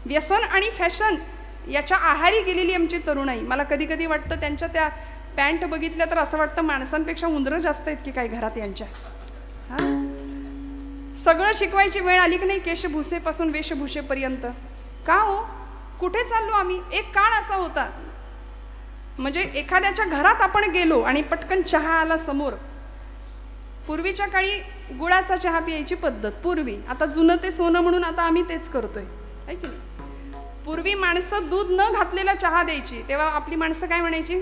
व्यसन आणि फॅशन याच्या आहारी गेलेली आमची तरुणाई. मला कधी कधी वाटतं त्यांच्या त्या पॅन्ट बघितल्या तर असं वाटतं माणसांपेक्षा उंदरं जास्त आहेत की काय घरात यांच्या. सगळं शिकवायची वेळ आली की नाही, केशभूषेपासून वेशभूषेपर्यंत. का हो, कुठे चाललो आम्ही? एक काळ असा होता, म्हणजे एखाद्याच्या घरात आपण गेलो आणि पटकन चहा आला समोर. पूर्वीच्या काळी गुळाचा चहा प्यायची पद्धत पूर्वी. आता जुनं ते सोनं म्हणून आता आम्ही तेच करतोय, आहे की नाही. पूर्वी माणसं दूध न घातलेला चहा द्यायची, तेव्हा आपली माणसं काय म्हणायची,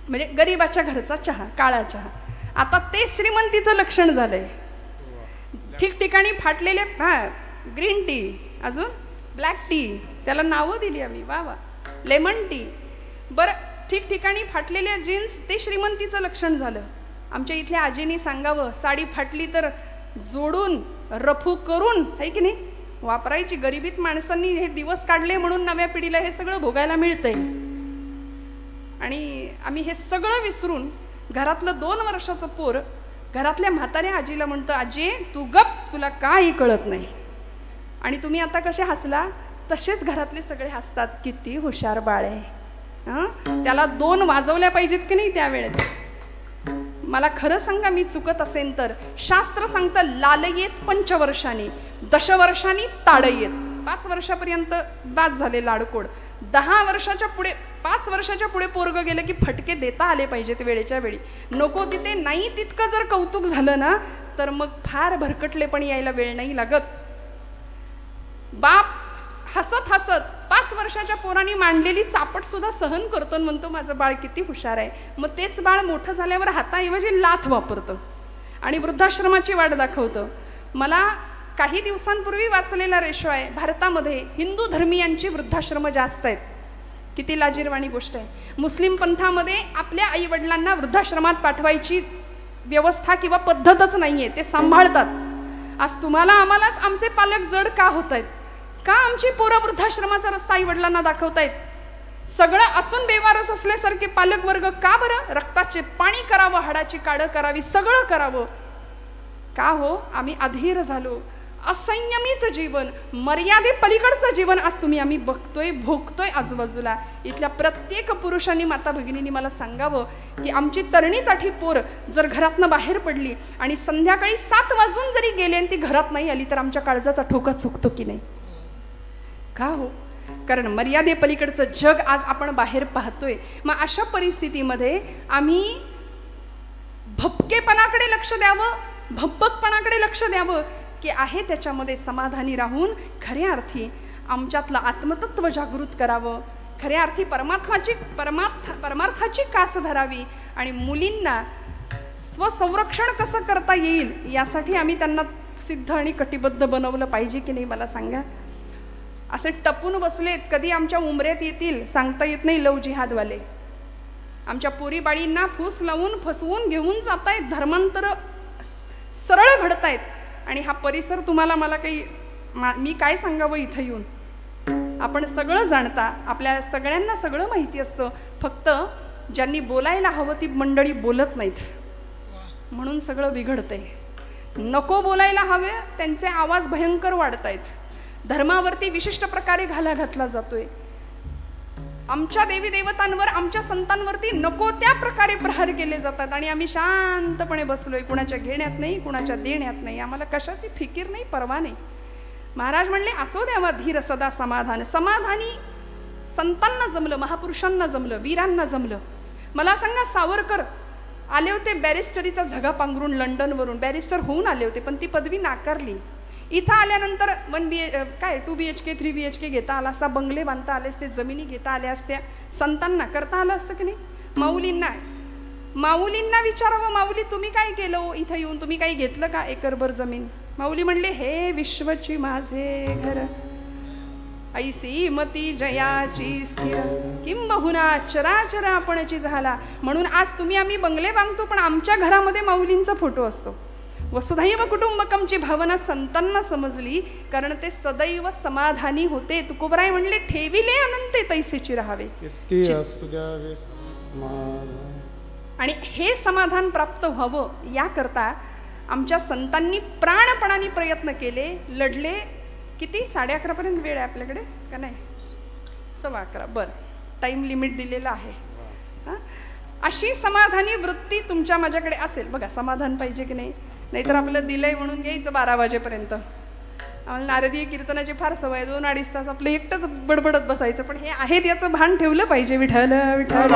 म्हणजे गरीबाच्या घरचा चहा, काळा चहा. आता ते श्रीमंतीचं लक्षण झालंय. ठिकठिकाणी फाटलेले ग्रीन टी, अजून ब्लॅक टी, त्याला नावं दिली आम्ही, वा वा, लेमन टी. बरं, ठिकठिकाणी फाटलेल्या जीन्स ते श्रीमंतीचं लक्षण झालं. आमच्या इथल्या आजीनी सांगावं, साडी फाटली तर जोडून रफू करून, आहे की नाही, वापरायची. गरिबीत माणसांनी हे दिवस काढले म्हणून नव्या पिढीला हे सगळं भोगायला मिळतंय. आणि आम्ही हे सगळं विसरून घरातलं 2 वर्षाचं पोर घरातल्या म्हाताऱ्या आजीला म्हणतं, आजी तू गप, तुला काही कळत नाही. आणि तुम्ही आता कसे हसला तसेच घरातले सगळे हसतात, किती हुशार बाळ आहे. त्याला 2 वाजवल्या पाहिजेत की नाही त्यावेळेत. मला खरं सांगा, मी चुकत असेल तर. शास्त्र सांगतं लालयेत 5 वर्षांनी, 10 वर्षांनी ताडयेत. 5 वर्षापर्यंत दात झाले लाडकोड. 10 वर्षाच्या पुढे, 5 वर्षाच्या पुढे पोरग गेलं की फटके देता आले पाहिजेत वेळेच्या वेळी. नको तिथे नाही तितकं जर कौतुक झालं ना तर मग फार भरकटले पण यायला वेळ नाही लागत. बाप हसत हसत 5 वर्षाच्या पोरांनी मांडलेली चापट सुद्धा सहन करतो, म्हणतो माझं बाळ किती हुशार आहे. मग तेच बाळ मोठं झाल्यावर हाताऐवजी लाथ वापरतं आणि वृद्धाश्रमाची वाट दाखवतं. मला काही दिवसांपूर्वी वाचलेला रेशो आहे, भारतामध्ये हिंदू धर्मीयांची वृद्धाश्रम जास्त आहेत. किती लाजिरवाणी गोष्ट आहे. मुस्लिम पंथामध्ये आपल्या आईवडिलांना वृद्धाश्रमात पाठवायची व्यवस्था किंवा पद्धतच नाहीये, ते सांभाळतात. आज तुम्हाला आम्हालाच आमचे पालक जड का होत आहेत? का आमची पोरं वृद्धाश्रमाचा रस्ता आईवडिलांना दाखवतायत? सगळं असून बेवारस असल्यासारखे पालक वर्ग का बरं? रक्ताचे पाणी करावं, हाडाची काढं करावी, सगळं करावं. का हो? आम्ही अधीर झालो. असंयमित जीवन, मर्यादे पलीकडचं जीवन आज आम्ही बघतोय, भोगतोय आजूबाजूला. इथल्या प्रत्येक पुरुषांनी, माता भगिनींनी मला सांगावं की आमची तरणी ताठी पोर जर घरातनं बाहेर पडली आणि संध्याकाळी 7 वाजून जरी गेले आणि ती घरात नाही आली तर आमच्या काळजाचा ठोका चुकतो की नाही? का हो? कारण मर्यादे पलीकडचं जग आज आपण बाहेर पाहतोय. मग अशा परिस्थितीमध्ये आम्ही भपकेपणाकडे लक्ष द्यावं, भप्पकपणाकडे लक्ष द्यावं की आहे त्याच्यामध्ये समाधानी राहून खऱ्या अर्थी आमच्यातलं आत्मतत्व जागृत करावं, खऱ्या अर्थी परमार्थाची कास धरावी आणि मुलींना स्वसंरक्षण कसं करता येईल यासाठी आम्ही त्यांना सिद्ध आणि कटिबद्ध बनवलं पाहिजे की नाही मला सांगा. असे टपून बसलेत, कधी आमच्या उमऱ्यात येतील सांगता येत नाही. लव जिहादवाले आमच्या पोरी बाळींना फूस लावून फसवून घेऊन जातायत, धर्मांतर सरळ घडतायत. आणि हा परिसर तुम्हाला मला काही मी काय सांगावं इथं येऊन? आपण सगळं जाणता, आपल्या सगळ्यांना सगळं माहिती असतं, फक्त ज्यांनी बोलायला हवं ती मंडळी बोलत नाहीत म्हणून सगळं बिघडतंय. नको बोलायला हवे त्यांचे आवाज भयंकर वाढतायत. धर्मावरती विशिष्ट प्रकारे घाला घातला जातोय. आमच्या देवी देवतांवर, आमच्या संतांवरती नको त्या प्रकारे प्रहार केले जातात आणि आम्ही शांतपणे बसलोय, कुणाच्या घेण्यात नाही, कुणाच्या देण्यात नाही. आम्हाला कशाची फिकीर नाही, परवा नाही. महाराज म्हणले असो द्यावा धीर सदा समाधान. समाधानी संतांना जमलं, महापुरुषांना जमलं, वीरांना जमलं. मला सांगा, सावरकर आले होते बॅरिस्टरीचा झगा पांघरून लंडनवरून, बॅरिस्टर होऊन आले होते पण ती पदवी नाकारली. इथं आल्यानंतर 2 BHK 3 BHK घेता आला असता, बंगले बांधता आले असते, जमिनी घेता आल्या असत्या. संतांना करता आलं असतं की नाही? माऊलींना विचारावं, माऊली तुम्ही काय केलं इथं येऊन? तुम्ही काही घेतलं का एकरभर जमीन? माऊली म्हणले, हे विश्वची माझे घर, ऐसी मती जयाची स्थिर, किंबहुना चराचर आपणची झाला. म्हणून आज तुम्ही आम्ही बंगले बांधतो पण आमच्या घरामध्ये माऊलींचा फोटो असतो. वसुधैव कुटुंबकमची भावना संतांना समजली, कारण ते सदैव समाधानी होते. तुकोबराय म्हणले, ठेविले अनंते तैसेची राहावे. आणि हे समाधान प्राप्त व्हावं याकरता आमच्या संतांनी प्राणपणाने प्रयत्न केले, लढले, किती 11:30 पर्यंत वेळ आहे आपल्याकडे का नाही? 11:15. बरं, टाइम लिमिट दिलेलं आहे. अशी समाधानी वृत्ती तुमच्या माझ्याकडे असेल. बघा, समाधान पाहिजे की नाही? नाहीतर आपलं दिलंय म्हणून घ्यायचं 12 वाजेपर्यंत. आम्हाला नारदीय कीर्तनाची फार सवय, 2-2.5 तास आपलं एकटंच बडबडत बसायचं. पण हे आहेत याचं भान ठेवलं पाहिजे. विठ्ठल विठ्ठल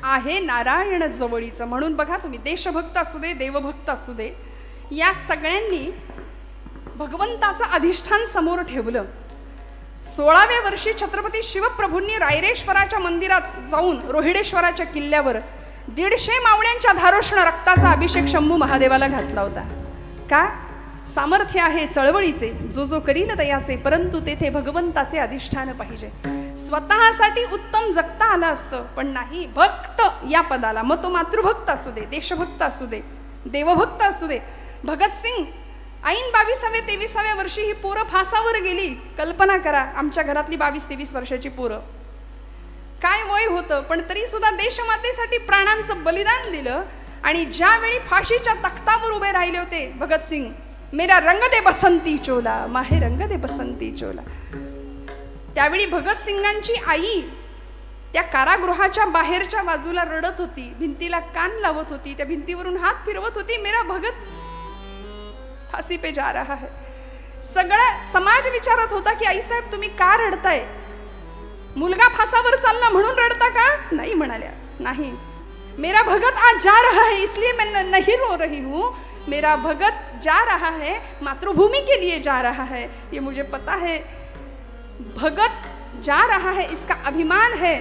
आहे नारायण जवळीचं. म्हणून बघा तुम्ही, देशभक्त असू दे, देवभक्त असू दे, या सगळ्यांनी भगवंताचं अधिष्ठान समोर ठेवलं. 16व्या वर्षी छत्रपती शिवप्रभूंनी रायरेश्वराच्या मंदिरात जाऊन रोहिडेश्वराच्या किल्ल्यावर 150 मावळ्यांच्या धारोष्ण रक्ताचा अभिषेक शंभू महादेवाला घातला होता. का? सामर्थ्य आहे चळवळीचे, जो जो करील तयाचे, परंतु तेथे भगवंताचे अधिष्ठान पाहिजे. स्वतःसाठी उत्तम जगता आलं असतं, पण नाही. भक्त या पदाला, मग तो मातृभक्त असू दे, देशभक्त असू दे, देवभक्त असू दे. भगतसिंग ऐन 22व्या-23व्या वर्षी ही पोरं फासावर गेली. कल्पना करा, आमच्या घरातली 22-23 वर्षाची पोरं. काय वय होतं, पण तरी सुद्धा देशमातेसाठी प्राणांचं बलिदान दिलं. आणि ज्यावेळी फाशीच्या तख्तावर उभे राहिले होते भगतसिंग, मेरा रंग दे बसंती चोला, माहे रंग दे बसंती चोला, त्यावेळी भगतसिंगांची आई त्या कारागृहाच्या बाहेरच्या बाजूला रडत होती, भिंतीला कान लावत होती, त्या भिंतीवरून हात फिरवत होती. मेरा भगत फांसी पे जा रहा है. सगळा समाज विचारत होता की आई साहेब तुम्ही का रडताय? मुलगा फासावर चालला म्हणून रडता का? नाही म्हणाल्या. नाही, मेरा भगत आज जा रहा है इसलिए मैं नहीं रो रही हूँ. मेरा भगत जा रहा है, मातृभूमि के लिए जा रहा है, ये मुझे पता है. भगत जा रहा है इसका अभिमान है.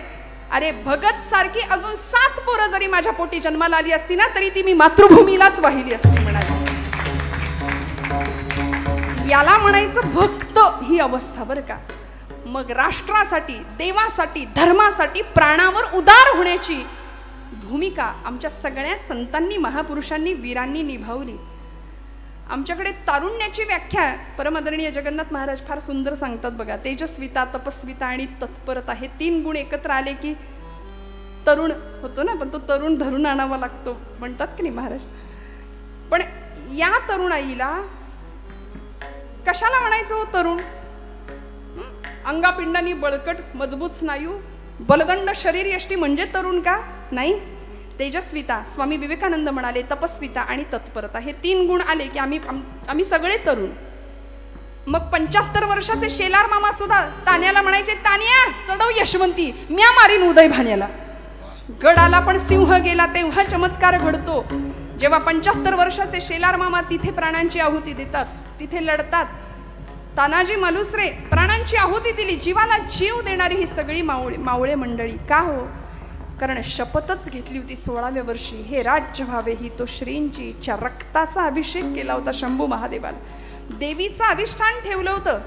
अरे भगत सारखी अजून 7 पोरं जरी माझ्या पोटी जन्माला आली असती ना, तरी ती मी मातृभूमीलाच वाहिली असती म्हणाली. याला म्हणायचं भक्त ही अवस्था, बरं का. मग राष्ट्रासाठी, देवासाठी, धर्मासाठी प्राणावर उदार होण्याची भूमिका आमच्या सगळ्या संतांनी, महापुरुषांनी, वीरांनी निभावली. आमच्याकडे तारुण्याची व्याख्या परमादरणीय जगन्नाथ महाराज फार सुंदर सांगतात बघा. तेजस्विता, तपस्विता आणि तत्परता हे 3 गुण एकत्र आले की तरुण होतो ना. पण तो तरुण धरून आणावा लागतो म्हणतात की नाही महाराज. पण या तरुणाईला कशाला म्हणायचं हो तरुण? अंगापिंडांनी बळकट, मजबूत स्नायू, बलदंड शरीर यष्टी म्हणजे तरुण का? नाही. तेजस्विता, स्वामी विवेकानंद म्हणाले, तपस्विता आणि तत्परता हे 3 गुण आले की आम्ही सगळे तरुण. मग 75 वर्षाचे शेलार मामा सुद्धा तान्याला म्हणायचे, तान्या चढव यशवंती, म्या मारीन उदय भाण्याला. गडाला पण सिंह गेला तेव्हा चमत्कार घडतो जेव्हा 75 वर्षाचे शेलार मामा तिथे प्राणांची आहुती देतात, तिथे लढतात. तानाजी मालुसरे प्राणांची आहुती दिली, जीवाला जीव देणारी ही सगळी मावळे मंडळी. का हो? कारण शपथच घेतली होती 16व्या वर्षी, हे राज्य व्हावे ही तो श्रींची इच्छा. रक्ताचा अभिषेक केला होता शंभू महादेवाला. देवीचं अधिष्ठान ठेवलं होतं.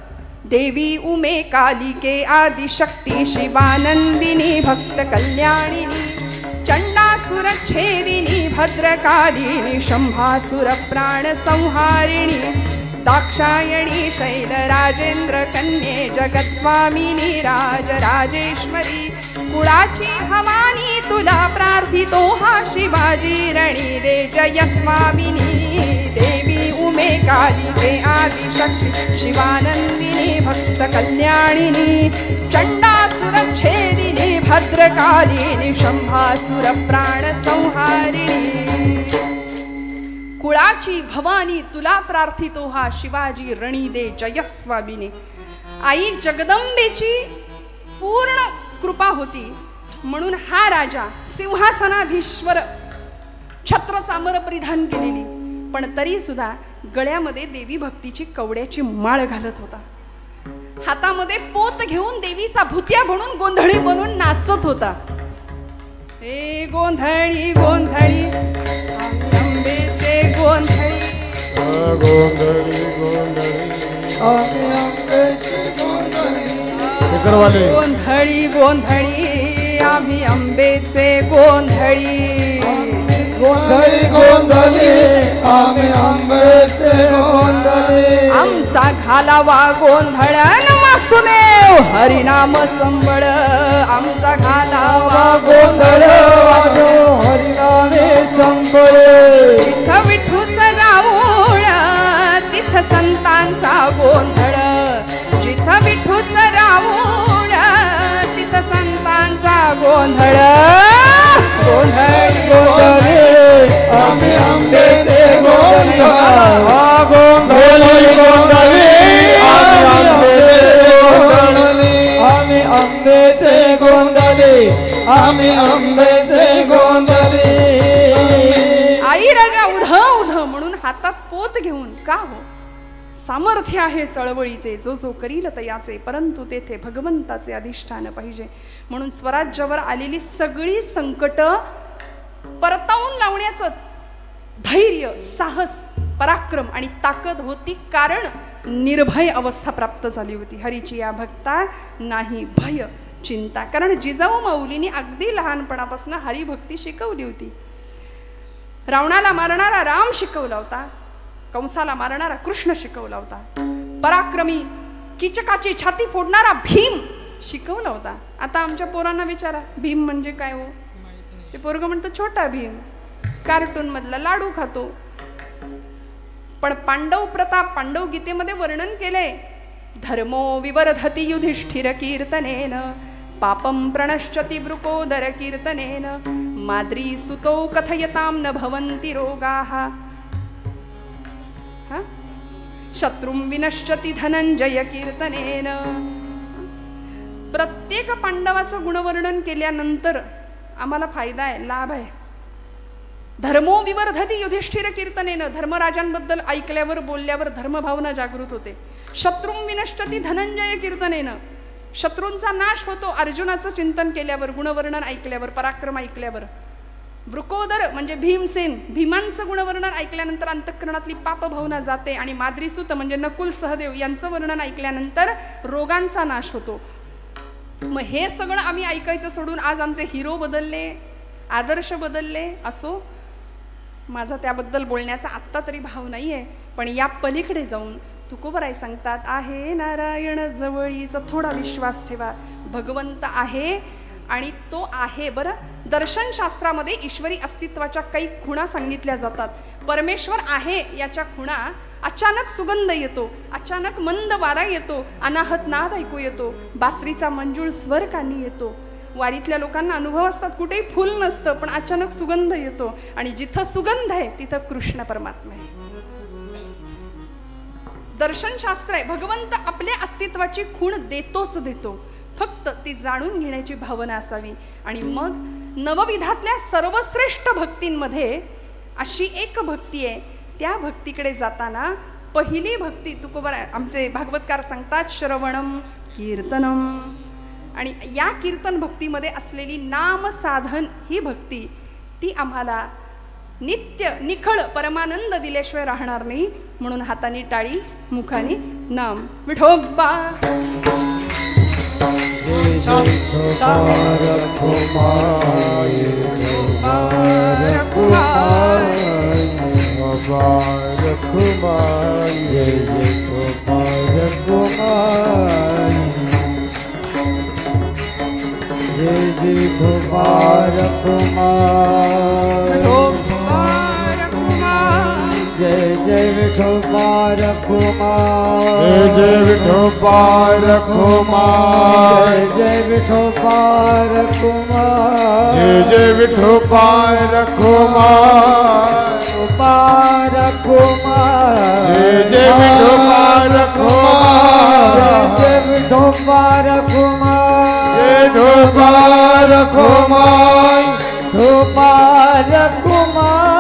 देवी उमे कालिके आदिशक्ती शिवानंदिनी भक्त कल्याणिनी चंडासुर छेदिनी भद्रकालिनी शंभासुर प्राण संहारिणी दाक्षायणी शैल राजेंद्र कन्ये जगत्स्वामिनी राजराजेश्वरी कुळाची भवानी तुला प्रार्थितो हा शिवाजी रणी दे जय स्वामिनी. देवी उमे कालिके आदिशक्ती शिवानंदिनी भक्त कल्याणिनी चंडासुर छेदिनी भद्रकालिनी शंभासुर प्राण संहारिणी. कुळाची भवानी तुला प्रार्थितो हा शिवाजी रणी दे जय स्वामिनी. आई जगदंबेची पूर्ण कृपा होती म्हणून हा राजा सिंहासनाधीश्वर छत्र चामर परिधान केलेली, पण तरी सुद्धा गळ्यामध्ये देवी भक्तीची कवड्याची माळ घालत होता. हातामध्ये पोत घेऊन देवीचा भुतिया म्हणून गोंधळी बनून नाचत होता. हे गोंधळी गोंधळी अंबेचे गोंधळी गोंधळी गोंधळी गोंधळी गोंधळी आम्ही अंबेचे गोंधळी गोंधळी गोंधळी आम्ही अंबेचे गोंधळी. आमचा घालावा गोंधळ वासुदेव हरिनाम संबळ आमचा घालावा गोंधळ वाजो हरिनामे संबळ जिथं विठूचं राऊळ तिथं संतांचा गोंधळ जिथं विठूचं राऊळ तिथं संतांचा गोंधळ गोंधळ गोंधळे आम्ही आंबेचे गोंधळ गोंधळ गोंधळे आम्ही आंबेचे गोंधळे आम्ही आंबेचे गोंधळे आई राजा उध उध म्हणून हातात पोत घेऊन का हो सामर्थ्य आहे चळवळीचे जो जो करील तयाचे परंतु तेथे भगवंताचे अधिष्ठान पाहिजे म्हणून स्वराज्यावर आलेली सगळी संकट परतावून लावण्याचं धैर्य साहस पराक्रम आणि ताकद होती कारण निर्भय अवस्था प्राप्त झाली होती हरीची या भक्ता नाही भय चिंता कारण जिजाऊ माऊलींनी अगदी लहानपणापासून हरिभक्ती शिकवली होती रावणाला मारणारा राम शिकवला होता कंसाला मारणारा कृष्ण शिकवला होता पराक्रमी कीचकाची छाती फोडणारा भीम शिकवला होता आता आमच्या पोरांना विचारा भीम म्हणजे काय हो ते पोरग म्हणतो छोटा भीम कार्टून मधला लाडू खातो पण पांडव प्रताप पांडव गीतेमध्ये वर्णन केलंय धर्मो विवर्धति युधिष्ठिर कीर्तनेन पापं प्रणश्यति वृकोदर कीर्तनेन माद्री सुतो कथयतां न भवन्ति रोगाः शत्रुं विनश्यति धनंजय कीर्तनेन प्रत्येक पांडवाचं गुणवर्णन केल्यानंतर आम्हाला फायदा आहे लाभ आहे धर्मो विवर्धति युधिष्ठिर कीर्तनेन धर्मराजांबद्दल ऐकल्यावर बोलल्यावर धर्मभावना जागृत होते शत्रुं विनश्यति धनंजय कीर्तनेन शत्रूंचा नाश होतो अर्जुनाचं चिंतन केल्यावर गुणवर्णन ऐकल्यावर पराक्रम ऐकल्यावर वृकोदर म्हणजे भीमसेन भीमांचं गुणवर्णन ऐकल्यानंतर अंतःकरणातली पापभावना जाते आणि माद्रीसूत म्हणजे नकुल सहदेव यांचं वर्णन ऐकल्यानंतर रोगांचा नाश होतो मग हे सगळं आम्ही ऐकायचं सोडून आज आमचे हिरो बदलले आदर्श बदलले असो माझा त्याबद्दल बोलण्याचा आत्ता तरी भाव नाही आहे पण या पलीकडे जाऊन तुकोबराय सांगतात आहे नारायण जवळीचा थोडा विश्वास ठेवा भगवंत आहे आणि तो आहे बरं दर्शनशास्त्रामध्ये ईश्वरी अस्तित्वाच्या काही खुणा सांगितल्या जातात परमेश्वर आहे याच्या खुणा अचानक सुगंध येतो अचानक मंद वारा येतो अनाहत नाद ऐकू येतो बासरीचा मंजूळ स्वर कानी येतो वारीतल्या लोकांना अनुभव असतात कुठेही फुल नसतं पण अचानक सुगंध येतो आणि जिथं सुगंध आहे तिथं कृष्ण परमात्मा आहे दर्शनशास्त्र आहे भगवंत आपल्या अस्तित्वाची खूण देतोच देतो फक्त ती जाणून घेण्याची भावना असावी आणि मग नवविधातल्या सर्वश्रेष्ठ भक्तींमध्ये अशी एक भक्ती आहे त्या भक्तीकडे जाताना पहिली भक्ती तुकोबर आमचे भागवतकार सांगतात श्रवणम कीर्तनम आणि या कीर्तन भक्तीमध्ये असलेली नाम साधन ही भक्ती ती आम्हाला नित्य निखळ परमानंद दिल्याशिवाय राहणार नाही म्हणून हाताने टाळी मुखाने नाम विठोबा जय जय विठोबा रखुमार जय विठोबा रखुमार जय विठोबा रखुमार जय विठोबा रखुमार जय विठोबा रखुमार जय विठोबा रखुमार जय विठोबा रखुमार विठोबा रखुमार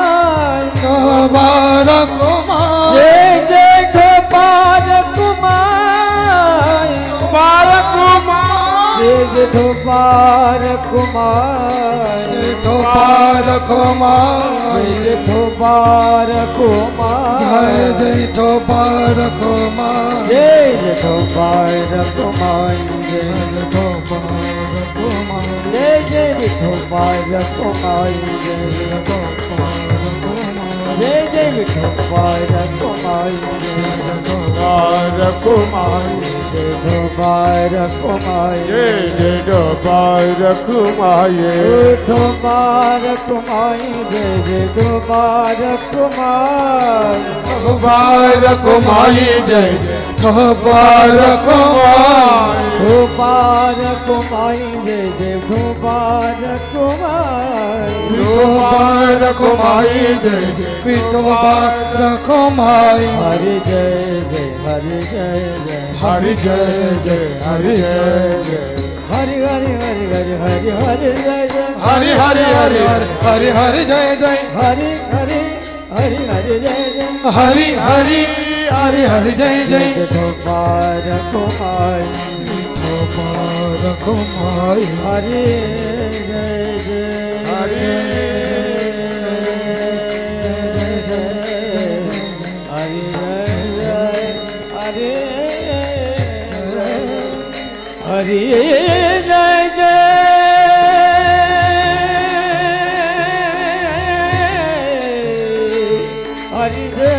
विठोबा रखुमार जय जय विठोबा रखुमार जय विठोबा रखुमार विठोबा रखुमार विठोबा रखुमार जय जय विठोबा रखुमार जय विठोबा रखुमार जय विठोबा रखुमार जय जय विठोबा रखुमार जय विठोबा रखुमार जय जय विठोबा रखुमाई विठोबा रखुमाई जय जय विठोबा रखुमाई विठोबा रखुमाई जय जय विठोबा रखुमाई विठोबा रखुमाई जय जय विठोबा रखुमाई विठोबा रखुमाई जय जय विठोबा रखुमाई विठोबा रखुमाई जय जय विठोबा रखुमाई हरि जय जय हरि जय जय हरि जय जय हरि जय जय हरि हरि हरि हरि हरि हरि जय जय हरि हरि हरि हरि हरि जय जय हरि हरि हरि हरि जय जय हरि हरि हरि हरि जय जय विठोबा रखुमाई विठोबा रखुमाई हरि जय जय हरि हरि जय जय हरि जय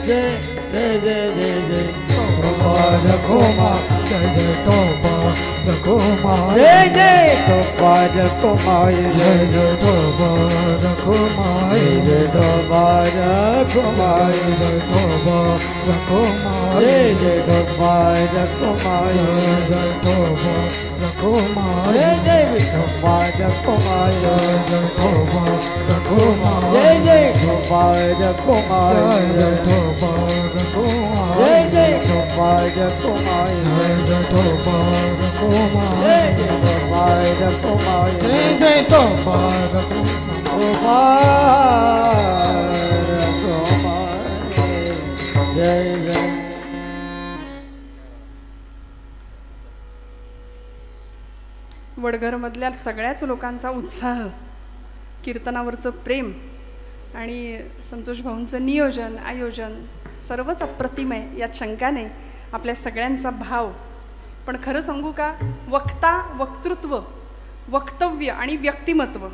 जय जय जय जय जय विठोबा रखुमाई जय जय विठोबा रखुमाई जय जय विठोबा रखुमाई जय जय विठोबा रखुमाई जय विठोबा रखुमाई जय विठोबा रखुमाई जय जय विठोबा रखुमाई जय विठोबा रखुमाई जय जय विठोबा रखुमाई जय जय विठोबा रखुमाई जय जय विठोबा रखुमाई जय जय विठोबा रखुमाई जय जय विठोबा रखुमाई जय जय विठोबा रखुमाई जय जय विठोबा रखुमाई जय जय विठोबा रखुमाई जय जय वडघरमधल्या सगळ्याच लोकांचा उत्साह, कीर्तनावरचं प्रेम आणि संतोष भाऊंचं नियोजन आयोजन सर्वच अप्रतिम आहे, यात शंका नाही. आपल्या सगळ्यांचा भाव. पण खरं सांगू का, वक्ता, वक्तृत्व, वक्तव्य आणि व्यक्तिमत्व,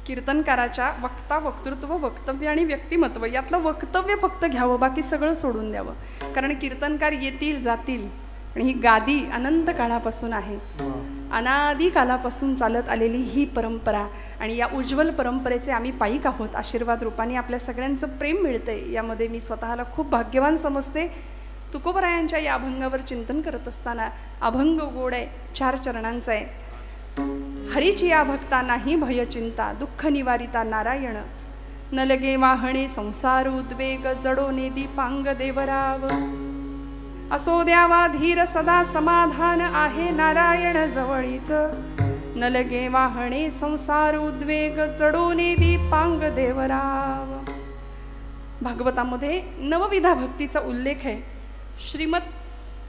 कीर्तनकाराच्या वक्ता, वक्तृत्व, वक्तव्य आणि व्यक्तिमत्व यातलं वक्तव्य फक्त घ्यावं, बाकी सगळं सोडून द्यावं. कारण कीर्तनकार येतील जातील आणि ही गादी अनंत काळापासून आहे, अनादी कालापासून चालत आलेली ही परंपरा, आणि या उज्ज्वल परंपरेचे आम्ही पायीक आहोत. आशीर्वाद रूपाने आपल्या सगळ्यांचं प्रेम मिळतंय, यामध्ये मी स्वतःला खूप भाग्यवान समजते. तुकोबरायांच्या या अभंगावर चिंतन करत असताना अभंग गोड आहे, 4 चरणांचा आहे. हरीची या भक्ता नाही भय चिंता, दुःख निवारिता नारायण, न लगे वाहणे संसार उद्वेग, जडोने दीपांग देवराव, असो द्यावा धीर सदा समाधान, आहे नारायण जवळीच, न लगे वाहणे संसार उद्वेग, जडोने दीपांग देवराव. भागवतामध्ये नवविधा भक्तीचा उल्लेख आहे. श्रीमद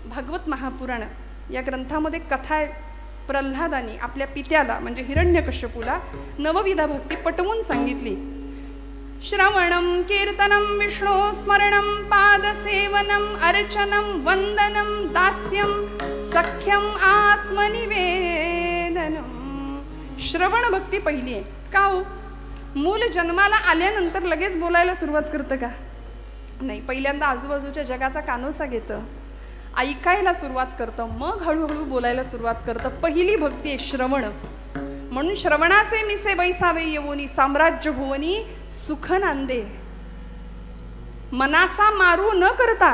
भागवत महापुराण या ग्रंथामध्ये कथा आहे, प्रल्हादानी आपल्या पित्याला म्हणजे हिरण्यकश्यपूला नवविधा भक्ती पटवून सांगितली. श्रवणं कीर्तनं विष्णो स्मरणं पादसेवनं अर्चनं वंदनं दास्यं सख्यं आत्मनिवेदनं. श्रवण भक्ती पहिली आहे. का हो, मूल जन्माला आल्यानंतर लगेच बोलायला सुरुवात करतं का? नाही, पहिल्यांदा आजूबाजूच्या जगाचा कानोसा घेतं, ऐकायला सुरुवात करतं, मग हळूहळू बोलायला सुरुवात करतं. पहिली भक्ती आहे श्रवण. म्हणून श्रवणाचे मिसे बैसावे येवोनी, साम्राज्य भुवनी सुख नांदे. मनाचा मारू न करता,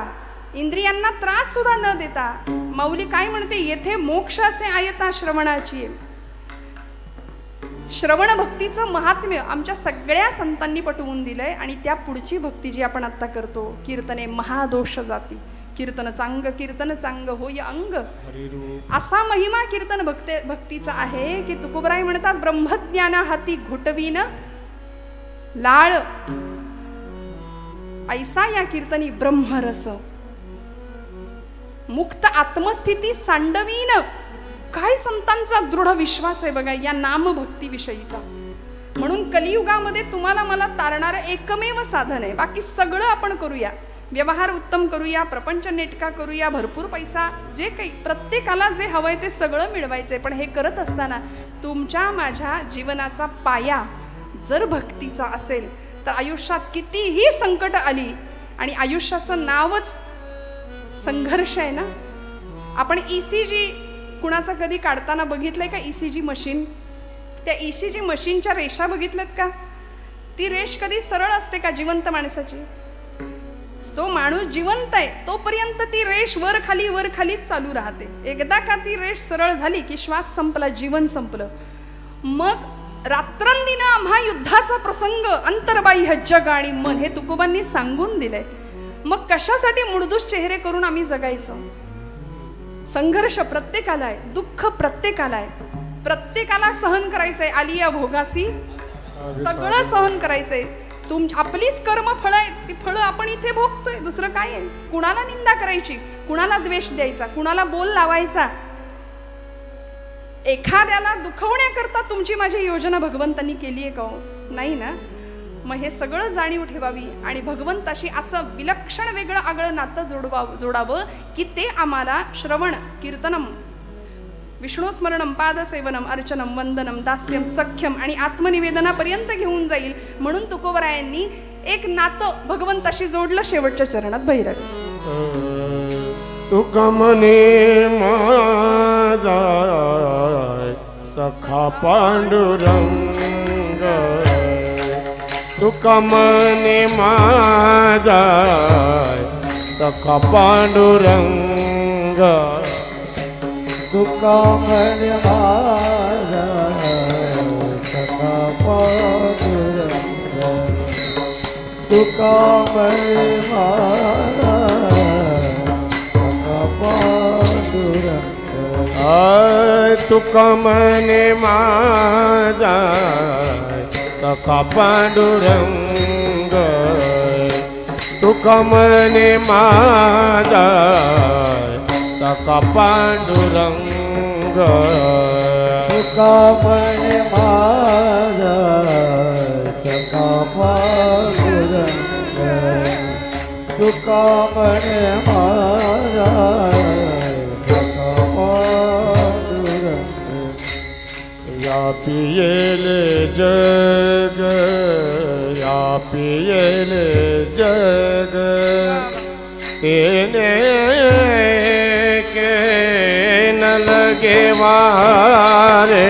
इंद्रियांना त्रास सुद्धा न देता, माऊली काय म्हणते, येथे मोक्ष असे आयता श्रवणाची. श्रवण भक्तीचं महात्म्य आमच्या सगळ्या संतांनी पटवून दिलंय. आणि त्या पुढची भक्ती जी आपण आता करतो, कीर्तने महादोष जाती, कीर्तन चांग कीर्तन चांग होय अंग, असा महिमा कीर्तन भक्तीचा आहे की तुकोबराय म्हणतात, ब्रह्मज्ञाना हाती घुटवीन लाळ, ऐसा या कीर्तनी ब्रह्मरस, मुक्त आत्मस्थिती सांडवीन. काय संतांचा दृढ विश्वास आहे बघा या नामभक्तीविषयीचा. म्हणून कलियुगामध्ये तुम्हाला मला तारणारं एकमेव साधन आहे. बाकी सगळं आपण करूया, व्यवहार उत्तम करूया, प्रपंच नेटका करूया, भरपूर पैसा, जे काही प्रत्येकाला जे हवंय ते सगळं मिळवायचंय. पण हे करत असताना तुमच्या माझ्या जीवनाचा पाया जर भक्तीचा असेल तर आयुष्यात कितीही संकट आली आणि आयुष्याचं नावच संघर्ष आहे ना. आपण ECG कुणाचा कधी काढताना बघितलंय का? ECG मशीन, त्या ECG मशीनच्या रेषा बघितल्यात का? ती रेष कधी सरळ असते का जिवंत माणसाची? तो माणूस जिवंत आहे तोपर्यंत ती रेष वर खालीच चालू राहते. एकदा का ती रेष सरळ झाली की श्वास संपला, जीवन संपलं. मग रात्रंदिन आम्हा युद्धाचा प्रसंग, अंतर्बाह्य जग आणि मन, हे तुकोबांनी सांगून दिलंय. मग कशासाठी मुडदूस चेहरे करून आम्ही जगायचं? संघर्ष प्रत्येकाला आहे, दुःख प्रत्येकाला आहे, प्रत्येकाला सहन करायचंय. आलिया भोगासी सगळं सहन करायचंय. आपलीच कर्म फळं आहेत, ती फळं आपण इथे भोगतोय. दुसरं काय आहे? कुणाला निंदा करायची, कुणाला द्वेष द्यायचा, कुणाला बोल लावायचा? एखाद्याला दुखवण्याकरता तुमची माझी योजना भगवंतांनी केली आहे का हो? नाही ना. मग हे सगळं जाणीव ठेवावी आणि भगवंताशी असं विलक्षण वेगळं आगळं नातं जोडावं की ते आम्हाला श्रवण, कीर्तनम, विष्णुस्मरणम, पादसेवनम, अर्चनम, वंदनम, दास्यम, सख्यम आणि आत्मनिवेदनापर्यंत घेऊन जाईल. म्हणून तुकोबरायांनी एक नातं भगवंताशी जोडलं शेवटच्या चरणात. भैरवी तुका मने माझा सखा पांडुरंग, तुका मने माझा सखा पांडुरंग, तुका म्हणे माझा सखा पांडुरंग, तुका म्हणे माझा सखा पांडुरंग. तुका मने माझा सखा पांडुरंग, तुका मने माझा सखा पांडुरंग, तुका म्हणे माझा सखा पांडुरंग, तुका म्हणे माझा सखा पांडुरंग. या पियेले जग, या पियेले जग, तेने के न लगे वारे,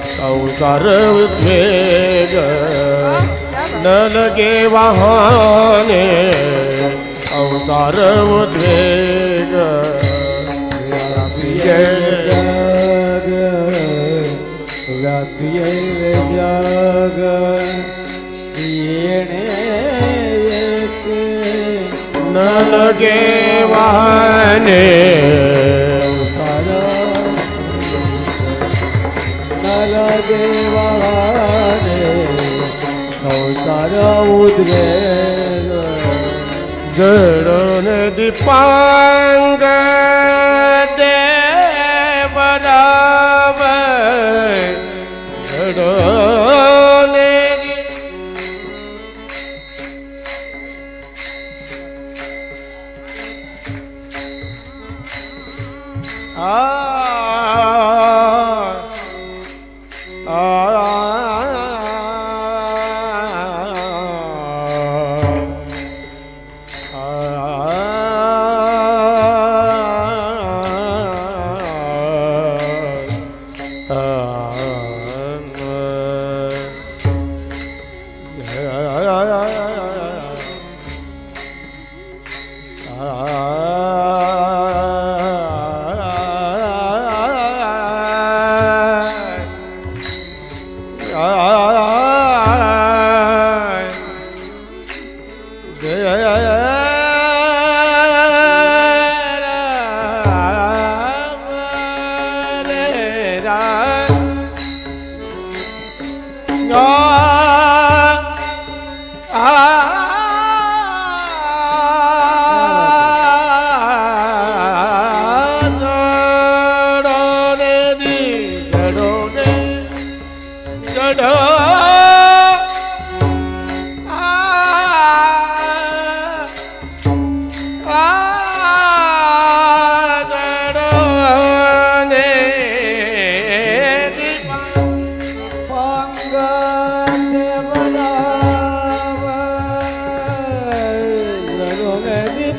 संसार उद्वेग न लगे वाहने, संसार उद्वेग. जग व्यापिये जग, येणे येते न लगे वाहने, न लगे वाहने, संसार उद्वेग. जडून दीपांग देवराव, जडून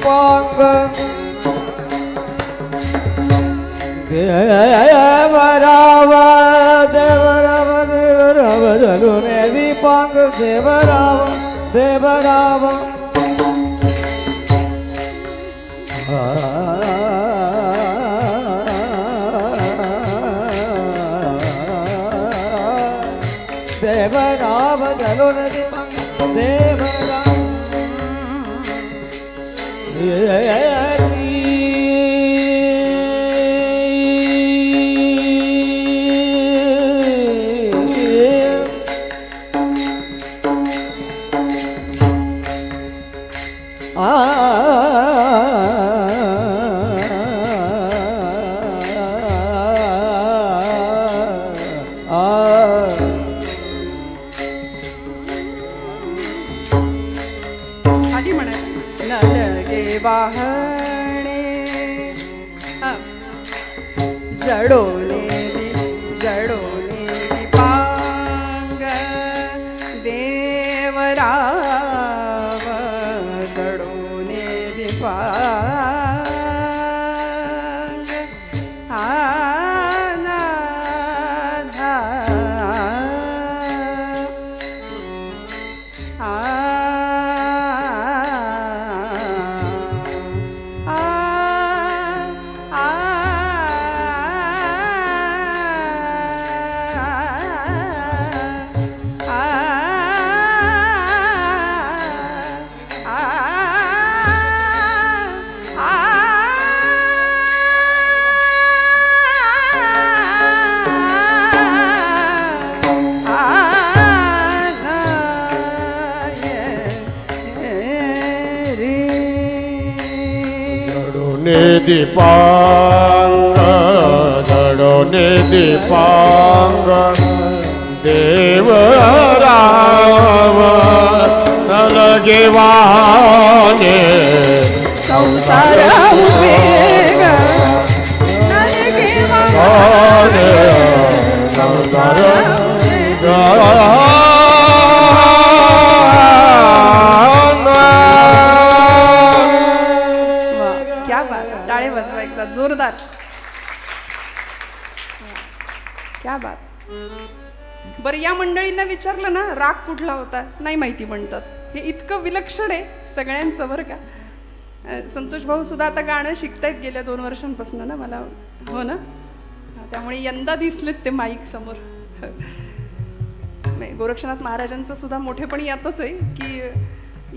दीपांग देवराव देवराव देवराव जलुने दीपांग देवराव देवराव देवराव जलुने दीपांग देवराव आधी म्हणायचं नलगे वाहणे जडोले जडोले दीपांग देवराव जडोले दीपांग आनाधा दीपांग जडोने दीपांग देवराव नलगे वाहने संसार उद्वेग नलगे वाहने संसार टाळे बसवा एकदा जोरदार. क्या बात. बरं या मंडळींना विचारलं ना राग कुठला होता नाही माहिती म्हणतात. हे इतकं विलक्षण आहे सगळ्यांचं बरं का. संतोष भाऊ सुद्धा आता गाणं शिकतायत गेल्या 2 वर्षांपासून ना मला. हो ना. त्यामुळे यंदा दिसलेत ते माईक समोर. गोरक्षनाथ महाराजांचं सुद्धा मोठेपण यातच आहे की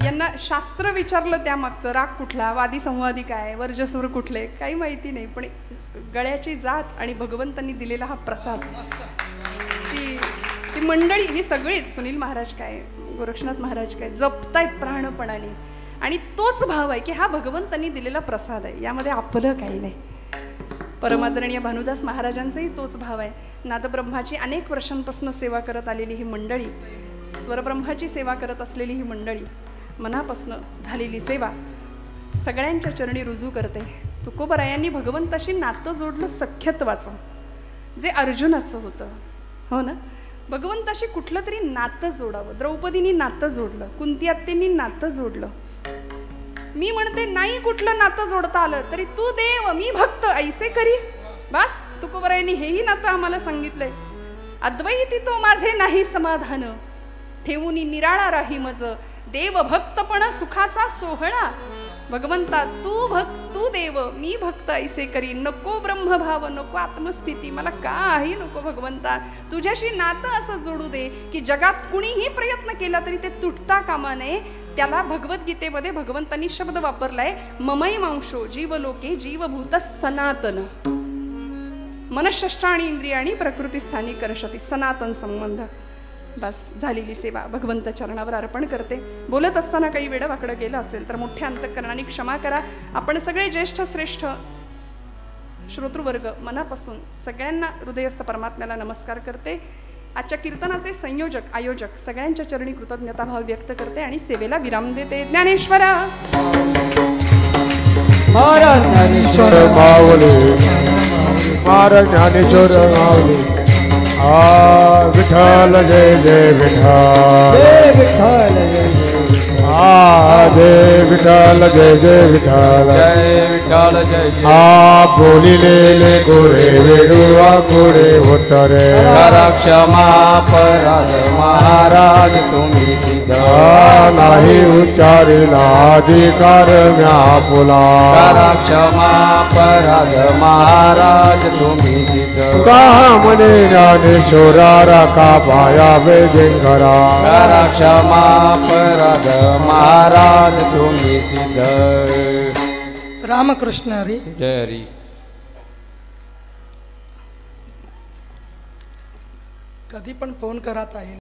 यांना शास्त्र विचारलं त्यामागचं राग कुठला वादी संवादी काय वर्जस्वर कुठले काही माहिती नाही पण गळ्याची जात आणि भगवंतांनी दिलेला हा प्रसाद ती मंडळी ही सगळीच सुनील महाराज काय गोरक्षनाथ महाराज काय जपतायत प्राणपणाने आणि तोच भाव आहे की हा भगवंतांनी दिलेला प्रसाद आहे यामध्ये आपलं काही नाही. परमादरणीय भानुदास महाराजांचाही तोच भाव आहे. नादब्रह्माची अनेक वर्षांपासून सेवा करत आलेली ही मंडळी स्वरब्रह्माची सेवा करत असलेली ही मंडळी मनापासून झालेली सेवा सगळ्यांच्या चरणी रुजू करते. तुकोबरायांनी भगवंताशी नातं जोडलं सख्यत्वाचं जे अर्जुनाचं होतं. हो ना. भगवंताशी कुठलं तरी नातं जोडावं. द्रौपदींनी नातं जोडलं कुंती आत्यांनी नातं जोडलं. मी म्हणते नाही कुठलं नातं जोडता आलं तरी तू देव मी भक्त ऐसे करी बस. तुकोबरायांनी हेही नातं आम्हाला सांगितलंय. अद्वैती तो माझे नाही समाधान ठेवून निराळा राही मज देव भक्तपण सुखाचा सोहळा. भगवंता तू देव मी भक्त ऐसे करी. नको ब्रह्मभाव नको आत्मस्थिती मला काही नको भगवंता. तुझ्याशी नातं असं जोडू दे की जगात कुणीही प्रयत्न केला तरी ते तुटता कामा नये. त्याला भगवद्गीतेमध्ये भगवंतांनी शब्द वापरलाय ममय मांशो जीवलोके जीवभूत सनातन मनःषष्ठाणी इंद्रियाणी प्रकृती स्थानी करशती. सनातन संबंध. बस झालेली सेवा भगवंत चरणावर अर्पण करते. बोलत असताना काही वेळ वाकडं गेलं असेल तर मोठ्या अंतःकरणाने क्षमा करा. आपण सगळे ज्येष्ठ श्रेष्ठ श्रोतृवर्ग मनापासून सगळ्यांना हृदयस्थ परमात्म्याला नमस्कार करते. आजच्या कीर्तनाचे संयोजक आयोजक सगळ्यांच्या चरणी कृतज्ञताभाव व्यक्त करते आणि सेवेला विराम देते. ज्ञानेश्वरा महाराज ज्ञानेश्वर माऊली महाराज ज्ञानेश्वर माऊली. विठ्ठल जय जय विठ्ठल जय विठ्ठल जय जय जय विठ्ठल जय जय विठ्ठल जय विठ्ठल जय जय बोलिलेले गोरे वेडुआ गोरे उत्तरे करा क्षमा अपराध महाराज तुम्ही सिद्ध नाही उच्चारिला अधिकार म्या पुला करा क्षमा अपराध महाराज तुम्ही सिद्ध का म्हणे ज्ञानेश्वरा राखा पाया वेदिंकरा करा क्षमा अपराध महाराज तुम्ही सिद्ध रामकृष्ण हरी जय हरी कधी पण फोन करा ताई.